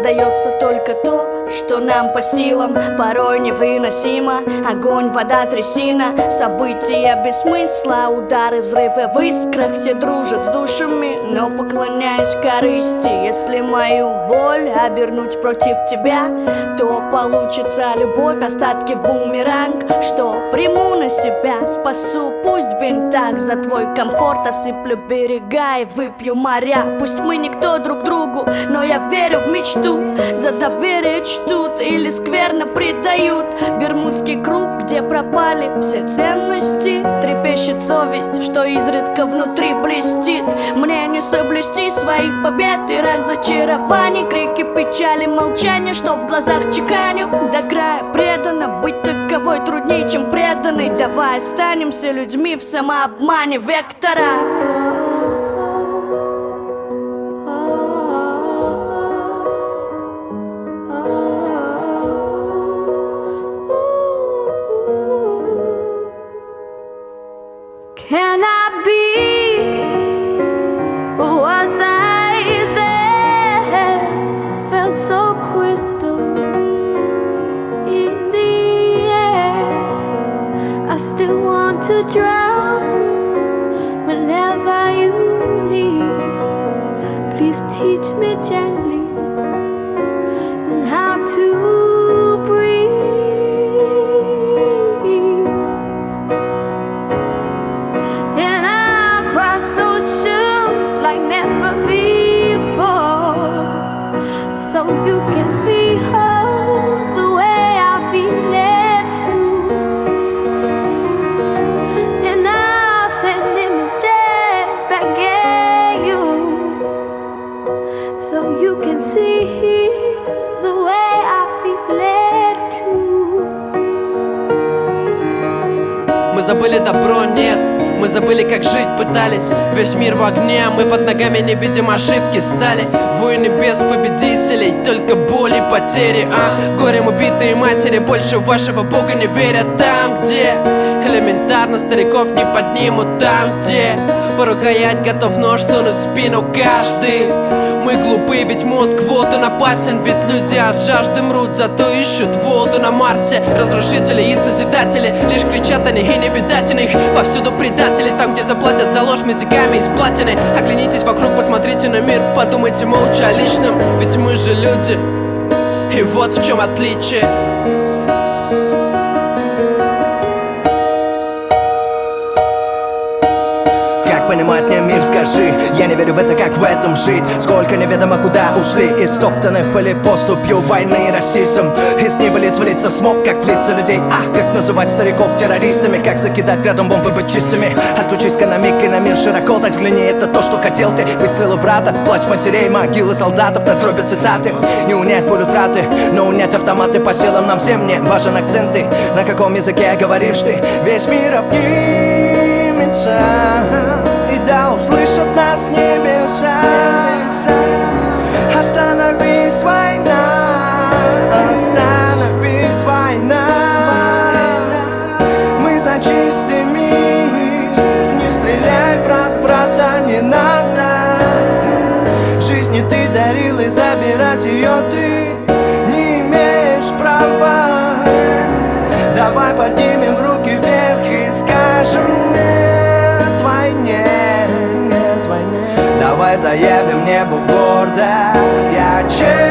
дается только то, что нам по силам. Порой невыносимо. Огонь, вода, трясина, события без смысла, удары, взрывы в искрах. Все дружат с душами, но поклоняюсь корысти. Если мою боль обернуть против тебя, то получится любовь, остатки в бумеранг. Что приму на себя, спасу, пусть в бинтах. За твой комфорт осыплю берега и выпью моря. Пусть мы никто друг другу, но я верю в мечту. За доверие чтут или скверно предают. Бермудский круг, где пропали все ценности. Трепещет совесть, что изредка внутри блестит. Мне не соблюсти своих побед и разочарований. Крики печали, молчание, что в глазах чеканю. До края предано, быть таковой труднее, чем преданный. Давай останемся людьми в самообмане вектора. Can I be, or was I there? Felt so crystal in the air. I still want to drown whenever you leave. Please teach me gently and how to breathe. Like never before, so you can feel the way I feel it too. And I'll send images back at you, so you can see the way I feel it too. Мы забыли добро, нет. Мы забыли, как жить пытались. Весь мир в огне, мы под ногами не видим, ошибки стали. Войны без победителей, только боль и потери. Горем убитые матери больше в вашего Бога не верят. Там, где элементарно стариков не поднимут. Там, где по рукоять готов нож сунуть в спину каждый. Мы глупы, ведь мозг вот он опасен. Ведь люди от жажды мрут, зато ищут воду на Марсе. Разрушители и созидатели лишь кричат о них и не видать иных. Повсюду предатели, там, где заплатят за ложь медиками из платины. Оглянитесь вокруг, посмотрите на мир, подумайте молча о личном. Ведь мы же люди, и вот в чем отличие. Понимать мне мир, скажи. Я не верю в это, как в этом жить. Сколько неведомо куда ушли, истоптаны в пыли поступью войны и расизм. Из небылиц в лица смог, как в лица людей. Как называть стариков террористами, как закидать градом бомбы, быть чистыми. Отключись-ка на миг и на мир широко, так взгляни, это то, что хотел ты. Выстрелы в брата, плач матерей, могилы солдатов, надгробят цитаты. Не унять боль утраты, но унять автоматы по силам нам всем. Не важен акценты, на каком языке говоришь ты. Весь мир обнимется, и да услышат нас небеса. Остановись, война, остановись, война. Мы за чистый мир. Не стреляй, брат, брата не надо. Жизни ты дарил, и забирать ее ты не имеешь права. Давай поднимем руки вверх и скажем нет войне. Давай заявим небу гордо: я человек,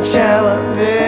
человек.